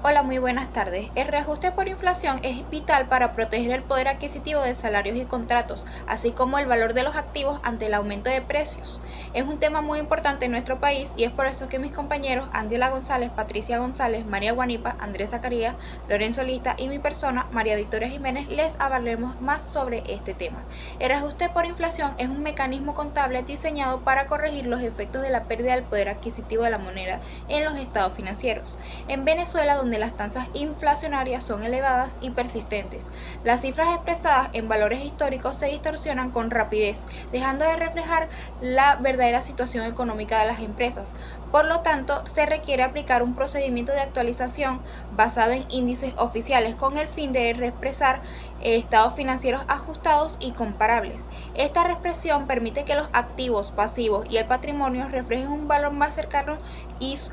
Hola, muy buenas tardes. El reajuste por inflación es vital para proteger el poder adquisitivo de salarios y contratos, así como el valor de los activos ante el aumento de precios. Es un tema muy importante en nuestro país y es por eso que mis compañeros Angela González, Patricia González, María Guanipa, Andrés Zacarías, Lorenzo Lista y mi persona, María Victoria Jiménez, les hablaremos más sobre este tema. El reajuste por inflación es un mecanismo contable diseñado para corregir los efectos de la pérdida del poder adquisitivo de la moneda en los estados financieros. En Venezuela, donde las tasas inflacionarias son elevadas y persistentes, las cifras expresadas en valores históricos se distorsionan con rapidez, dejando de reflejar la verdadera situación económica de las empresas. Por lo tanto, se requiere aplicar un procedimiento de actualización basado en índices oficiales con el fin de expresar estados financieros ajustados y comparables. Esta reexpresión permite que los activos, pasivos y el patrimonio reflejen un valor más cercano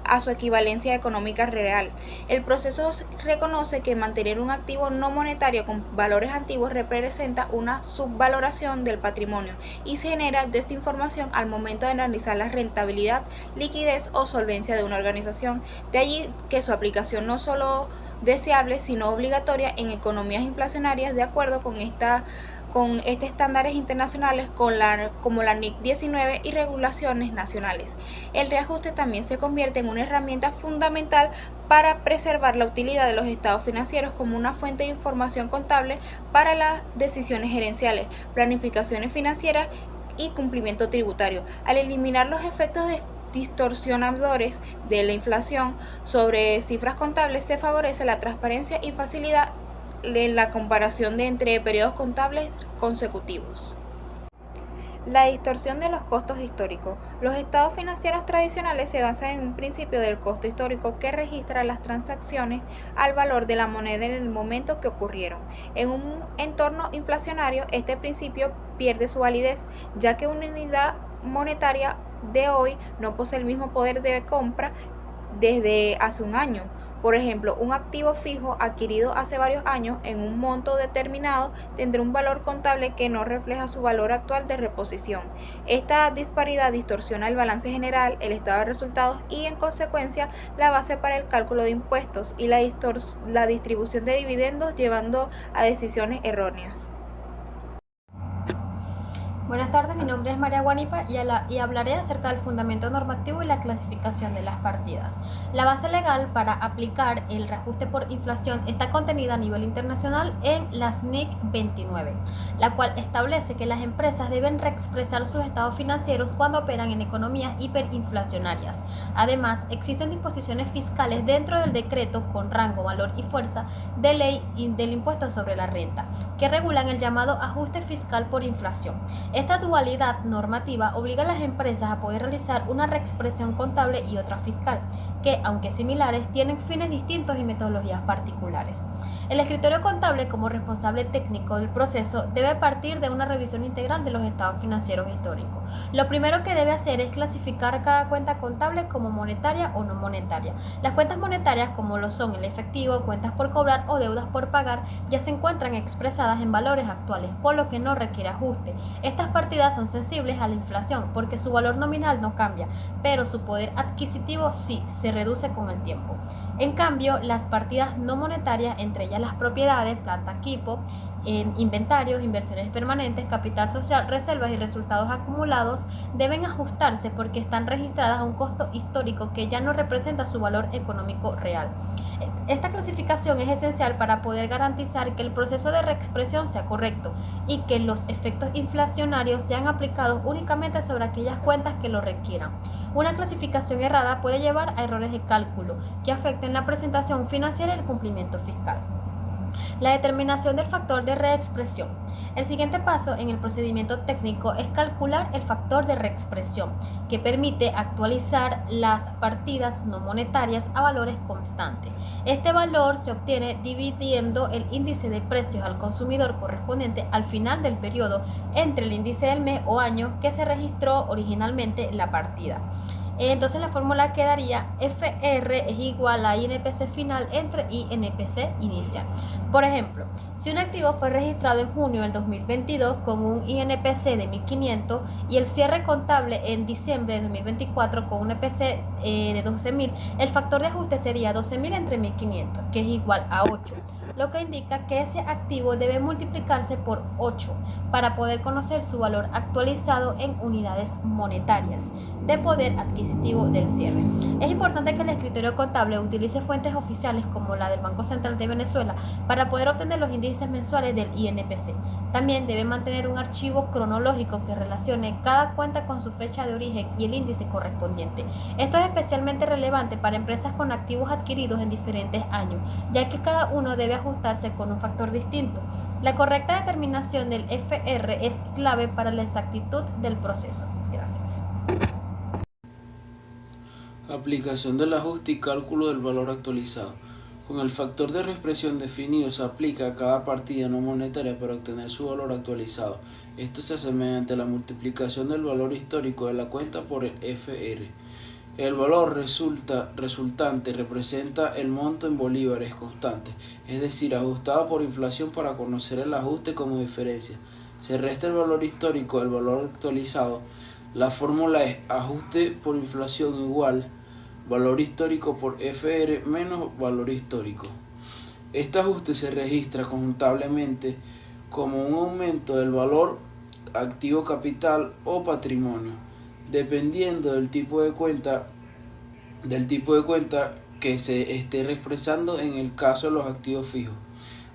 a su equivalencia económica real. El proceso reconoce que mantener un activo no monetario con valores antiguos representa una subvaloración del patrimonio y se genera desinformación al momento de analizar la rentabilidad, liquidez o solvencia de una organización. De allí que su aplicación no solo deseable, sino obligatoria en economías inflacionarias de acuerdo con estándares internacionales como la NIC 19 y regulaciones nacionales. El reajuste también se convierte en una herramienta fundamental para preservar la utilidad de los estados financieros como una fuente de información contable para las decisiones gerenciales, planificaciones financieras y cumplimiento tributario. Al eliminar los efectos distorsionadores de la inflación sobre cifras contables, se favorece la transparencia y facilidad en la comparación entre periodos contables consecutivos. La distorsión de los costos históricos. Los estados financieros tradicionales se basan en un principio del costo histórico que registra las transacciones al valor de la moneda en el momento que ocurrieron. En un entorno inflacionario, este principio pierde su validez, ya que una unidad monetaria de hoy no posee el mismo poder de compra desde hace un año. Por ejemplo, un activo fijo adquirido hace varios años en un monto determinado tendrá un valor contable que no refleja su valor actual de reposición. Esta disparidad distorsiona el balance general, el estado de resultados y, en consecuencia, la base para el cálculo de impuestos y la distribución de dividendos, llevando a decisiones erróneas. Buenas tardes, mi nombre es María Guanipa y hablaré acerca del fundamento normativo y la clasificación de las partidas. La base legal para aplicar el reajuste por inflación está contenida a nivel internacional en la SNIC 29, la cual establece que las empresas deben reexpresar sus estados financieros cuando operan en economías hiperinflacionarias. Además, existen disposiciones fiscales dentro del decreto con rango, valor y fuerza de ley del impuesto sobre la renta, que regulan el llamado ajuste fiscal por inflación. Esta dualidad normativa obliga a las empresas a poder realizar una reexpresión contable y otra fiscal, que, aunque similares, tienen fines distintos y metodologías particulares. El escritorio contable, como responsable técnico del proceso, debe partir de una revisión integral de los estados financieros históricos. Lo primero que debe hacer es clasificar cada cuenta contable como monetaria o no monetaria. Las cuentas monetarias, como lo son el efectivo, cuentas por cobrar o deudas por pagar, ya se encuentran expresadas en valores actuales, por lo que no requiere ajuste. Estas partidas son sensibles a la inflación porque su valor nominal no cambia, pero su poder adquisitivo sí se reduce con el tiempo. En cambio, las partidas no monetarias, entre ellas las propiedades, planta, equipo, inventarios, inversiones permanentes, capital social, reservas y resultados acumulados, deben ajustarse porque están registradas a un costo histórico que ya no representa su valor económico real. Esta clasificación es esencial para poder garantizar que el proceso de reexpresión sea correcto y que los efectos inflacionarios sean aplicados únicamente sobre aquellas cuentas que lo requieran. Una clasificación errada puede llevar a errores de cálculo que afecten la presentación financiera y el cumplimiento fiscal. La determinación del factor de reexpresión. El siguiente paso en el procedimiento técnico es calcular el factor de reexpresión, que permite actualizar las partidas no monetarias a valores constantes. Este valor se obtiene dividiendo el índice de precios al consumidor correspondiente al final del periodo entre el índice del mes o año que se registró originalmente la partida. Entonces la fórmula quedaría FR es igual a INPC final entre INPC inicial. Por ejemplo, si un activo fue registrado en junio del 2022 con un INPC de 1500 y el cierre contable en diciembre de 2024 con un INPC de 12.000, el factor de ajuste sería 12.000 entre 1500, que es igual a 8, lo que indica que ese activo debe multiplicarse por 8 para poder conocer su valor actualizado en unidades monetarias de poder adquisitivo del cierre. Es importante que el escritorio contable utilice fuentes oficiales como la del Banco Central de Venezuela para poder obtener los índices mensuales del INPC. También debe mantener un archivo cronológico que relacione cada cuenta con su fecha de origen y el índice correspondiente. Esto es especialmente relevante para empresas con activos adquiridos en diferentes años, ya que cada uno debe ajustarse con un factor distinto. La correcta determinación del FR es clave para la exactitud del proceso. Gracias. Aplicación del ajuste y cálculo del valor actualizado. Con el factor de reexpresión definido se aplica a cada partida no monetaria para obtener su valor actualizado. Esto se hace mediante la multiplicación del valor histórico de la cuenta por el FR. El valor resultante representa el monto en bolívares constante, es decir, ajustado por inflación para conocer el ajuste como diferencia. Se resta el valor histórico del valor actualizado. La fórmula es ajuste por inflación igual valor histórico por FR menos valor histórico. Este ajuste se registra contablemente como un aumento del valor activo capital o patrimonio, dependiendo del tipo de cuenta que se esté expresando en el caso de los activos fijos.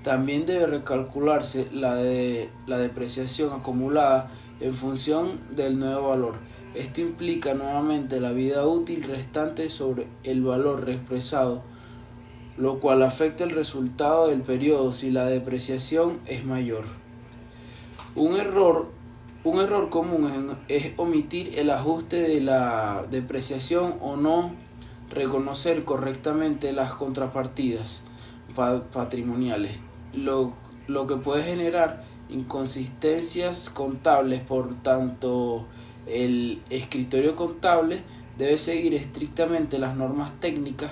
También debe recalcularse la depreciación acumulada en función del nuevo valor. Esto implica nuevamente la vida útil restante sobre el valor reexpresado, lo cual afecta el resultado del periodo si la depreciación es mayor. Un error común es omitir el ajuste de la depreciación o no reconocer correctamente las contrapartidas patrimoniales, lo que puede generar inconsistencias contables. Por tanto, el escritorio contable debe seguir estrictamente las normas técnicas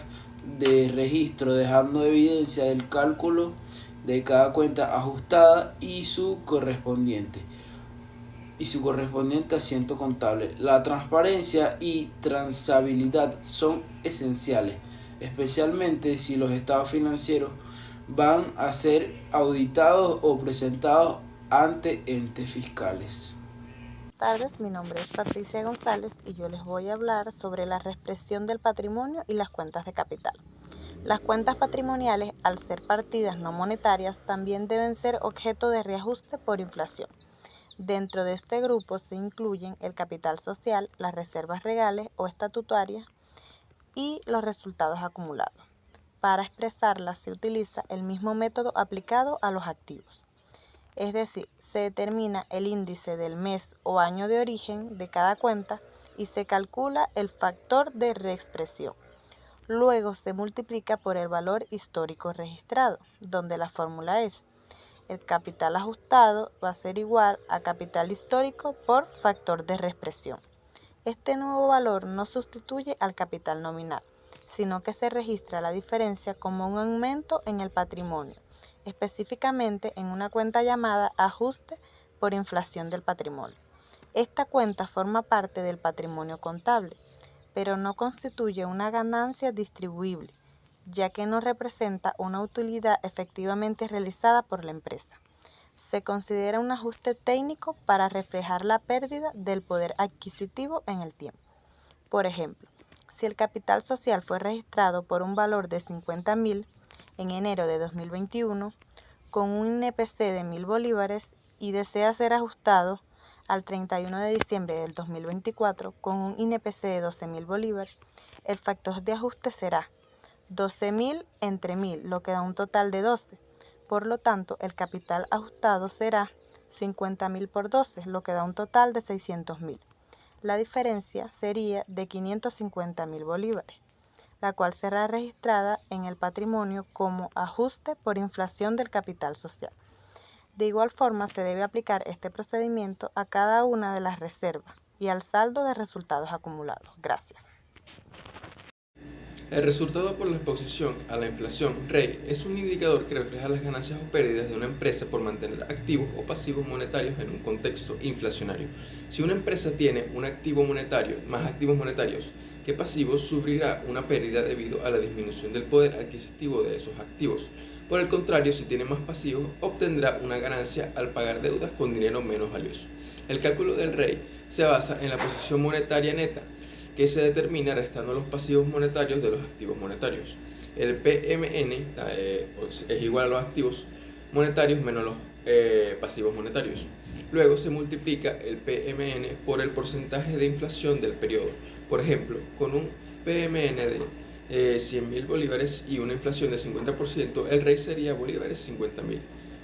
de registro, dejando evidencia del cálculo de cada cuenta ajustada y su correspondiente asiento contable. La transparencia y trazabilidad son esenciales, especialmente si los estados financieros van a ser auditados o presentados ante entes fiscales. Buenas tardes, mi nombre es Patricia González y yo les voy a hablar sobre la reexpresión del patrimonio y las cuentas de capital. Las cuentas patrimoniales, al ser partidas no monetarias, también deben ser objeto de reajuste por inflación. Dentro de este grupo se incluyen el capital social, las reservas regales o estatutarias y los resultados acumulados. Para expresarlas se utiliza el mismo método aplicado a los activos. Es decir, se determina el índice del mes o año de origen de cada cuenta y se calcula el factor de reexpresión. Luego se multiplica por el valor histórico registrado, donde la fórmula es: el capital ajustado va a ser igual a capital histórico por factor de reexpresión. Este nuevo valor no sustituye al capital nominal, sino que se registra la diferencia como un aumento en el patrimonio, específicamente en una cuenta llamada ajuste por inflación del patrimonio. Esta cuenta forma parte del patrimonio contable, pero no constituye una ganancia distribuible, ya que no representa una utilidad efectivamente realizada por la empresa. Se considera un ajuste técnico para reflejar la pérdida del poder adquisitivo en el tiempo. Por ejemplo, si el capital social fue registrado por un valor de 50.000 en enero de 2021 con un INPC de 1.000 bolívares y desea ser ajustado al 31 de diciembre del 2024 con un INPC de 12.000 bolívares, el factor de ajuste será 12.000 entre 1.000, lo que da un total de 12. Por lo tanto, el capital ajustado será 50.000 por 12, lo que da un total de 600.000. La diferencia sería de 550.000 bolívares, la cual será registrada en el patrimonio como ajuste por inflación del capital social. De igual forma, se debe aplicar este procedimiento a cada una de las reservas y al saldo de resultados acumulados. Gracias. El resultado por la exposición a la inflación REI es un indicador que refleja las ganancias o pérdidas de una empresa por mantener activos o pasivos monetarios en un contexto inflacionario. Si una empresa tiene un activo monetario, más activos monetarios que pasivos, sufrirá una pérdida debido a la disminución del poder adquisitivo de esos activos. Por el contrario, si tiene más pasivos, obtendrá una ganancia al pagar deudas con dinero menos valioso. El cálculo del REI se basa en la posición monetaria neta, que se determina restando los pasivos monetarios de los activos monetarios. El PMN es igual a los activos monetarios menos los pasivos monetarios. Luego se multiplica el PMN por el porcentaje de inflación del periodo. Por ejemplo, con un PMN de 100.000 bolívares y una inflación de 50%, el REI sería bolívares 50.000,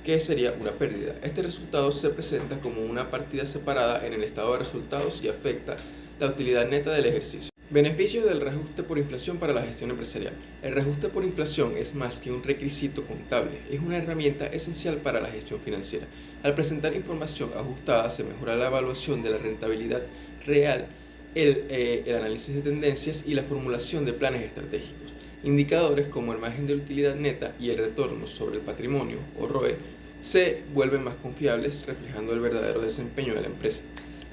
que sería una pérdida. Este resultado se presenta como una partida separada en el estado de resultados y afecta la utilidad neta del ejercicio. Beneficios del reajuste por inflación para la gestión empresarial. El reajuste por inflación es más que un requisito contable, es una herramienta esencial para la gestión financiera. Al presentar información ajustada se mejora la evaluación de la rentabilidad real, el análisis de tendencias y la formulación de planes estratégicos. Indicadores como el margen de utilidad neta y el retorno sobre el patrimonio o ROE se vuelven más confiables, reflejando el verdadero desempeño de la empresa.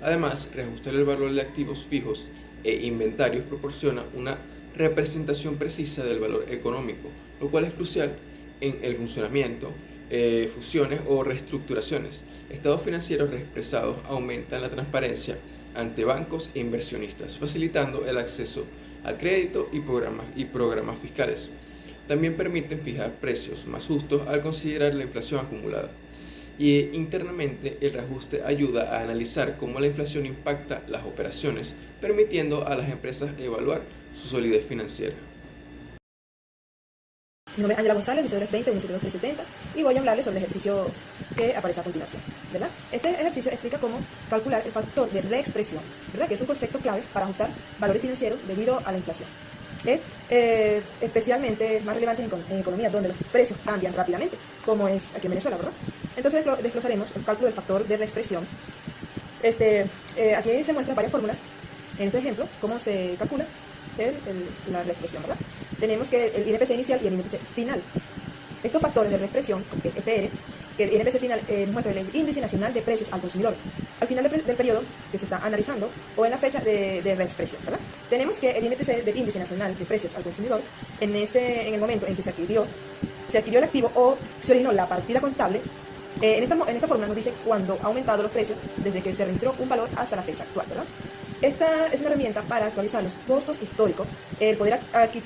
Además, reajustar el valor de activos fijos e inventarios proporciona una representación precisa del valor económico, lo cual es crucial en el funcionamiento, fusiones o reestructuraciones. Estados financieros reexpresados aumentan la transparencia ante bancos e inversionistas, facilitando el acceso al crédito y programas fiscales. También permiten fijar precios más justos al considerar la inflación acumulada. Y internamente el reajuste ayuda a analizar cómo la inflación impacta las operaciones, permitiendo a las empresas evaluar su solidez financiera. Mi nombre es Ángela González, mi cédula es 20-172-370 y voy a hablarles sobre el ejercicio que aparece a continuación, ¿verdad? Este ejercicio explica cómo calcular el factor de reexpresión, ¿verdad? Que es un concepto clave para ajustar valores financieros debido a la inflación. Es especialmente más relevante en economías donde los precios cambian rápidamente, como es aquí en Venezuela, ¿verdad? Entonces desglosaremos el cálculo del factor de reexpresión. Aquí se muestran varias fórmulas, en este ejemplo, cómo se calcula la reexpresión, ¿verdad? Tenemos que el INPC inicial y el INPC final. Estos factores de reexpresión, como el FR, que el INPC final muestra el Índice Nacional de Precios al Consumidor, al final del periodo que se está analizando o en la fecha de reexpresión, ¿verdad? Tenemos que el INPC del Índice Nacional de Precios al Consumidor, en el momento en que se adquirió el activo o se originó la partida contable, en esta fórmula nos dice cuándo ha aumentado los precios desde que se registró un valor hasta la fecha actual, ¿verdad? Esta es una herramienta para actualizar los costos históricos, el poder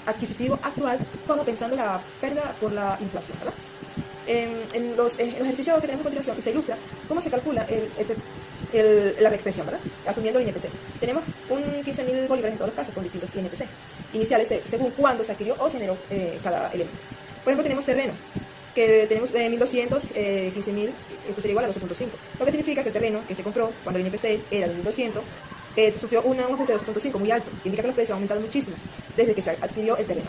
adquisitivo actual, como pensando la pérdida por la inflación, ¿verdad? En los ejercicios que tenemos a continuación se ilustra cómo se calcula la reexpresión, ¿verdad? Asumiendo el INPC. Tenemos un 15.000 bolívares en todos los casos con distintos INPC iniciales según cuándo se adquirió o se generó cada elemento. Por ejemplo, tenemos terreno, que tenemos 1.200, 15.000, esto sería igual a 12.5, lo que significa que el terreno que se compró cuando el INPC era de 1.200 sufrió un ajuste de 2.5 muy alto, que indica que los precios han aumentado muchísimo desde que se adquirió el terreno.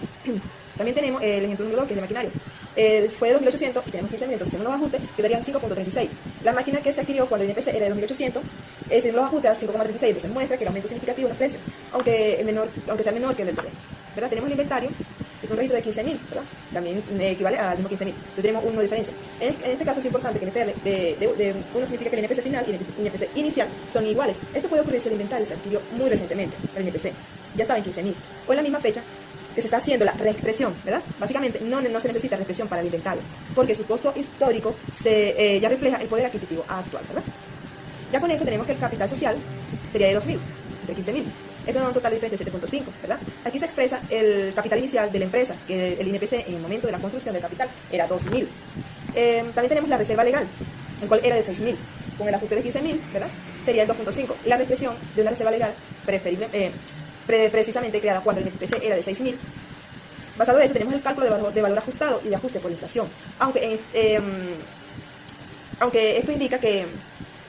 También tenemos el ejemplo número 2, que es de maquinaria. Fue de 2.800 y tenemos 15.000, entonces según los ajustes quedarían 5.36. La máquina que se adquirió cuando el INPC era de 2.800, según los ajustes a 5.36, entonces muestra que el aumento significativo en los precios, aunque sea menor que el del terreno, ¿verdad? Tenemos el inventario, que es un registro de 15.000, ¿verdad? También equivale al mismo 15.000. Entonces tenemos una diferencia. En este caso es importante que el FR de uno significa que el INPC final y el INPC inicial son iguales. Esto puede ocurrir si el inventario se adquirió muy recientemente, el INPC ya estaba en 15.000, o en la misma fecha que se está haciendo la reexpresión, ¿verdad? Básicamente no se necesita reexpresión para el inventario, porque su costo histórico ya refleja el poder adquisitivo actual, ¿verdad? Ya con esto tenemos que el capital social sería de 2.000, de 15.000. Esto da un total de diferencia de 7.5, ¿verdad? Aquí se expresa el capital inicial de la empresa, que el INPC en el momento de la construcción del capital era 2.000. También tenemos la reserva legal, el cual era de 6.000. Con el ajuste de 15.000, ¿verdad? Sería el 2.5. La reexpresión de una reserva legal precisamente creada cuando el INPC era de 6.000. Basado en eso tenemos el cálculo de valor ajustado y de ajuste por inflación. Aunque esto indica que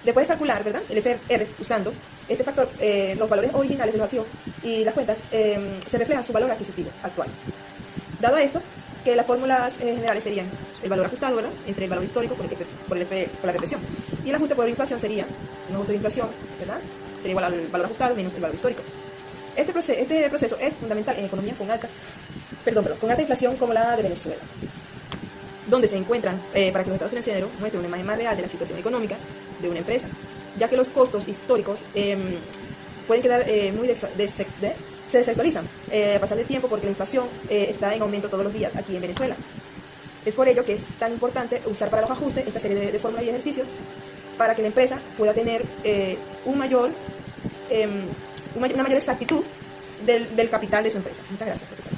le puedes calcular, ¿verdad? El FR usando este factor, los valores originales de los activos y las cuentas se reflejan su valor adquisitivo actual. Dado esto, que las fórmulas generales serían el valor ajustado, ¿verdad? Entre el valor histórico por la represión, y el ajuste por inflación sería un ajuste de inflación, ¿verdad? Sería igual al valor ajustado menos el valor histórico. Este proceso es fundamental en economías con alta inflación como la de Venezuela, donde se encuentran para que los estados financieros muestren una imagen más real de la situación económica de una empresa, ya que los costos históricos pueden quedar se desactualizan a pasar del tiempo porque la inflación está en aumento todos los días aquí en Venezuela. Es por ello que es tan importante usar para los ajustes esta serie de fórmulas y ejercicios para que la empresa pueda tener una mayor exactitud del capital de su empresa. Muchas gracias, profesor.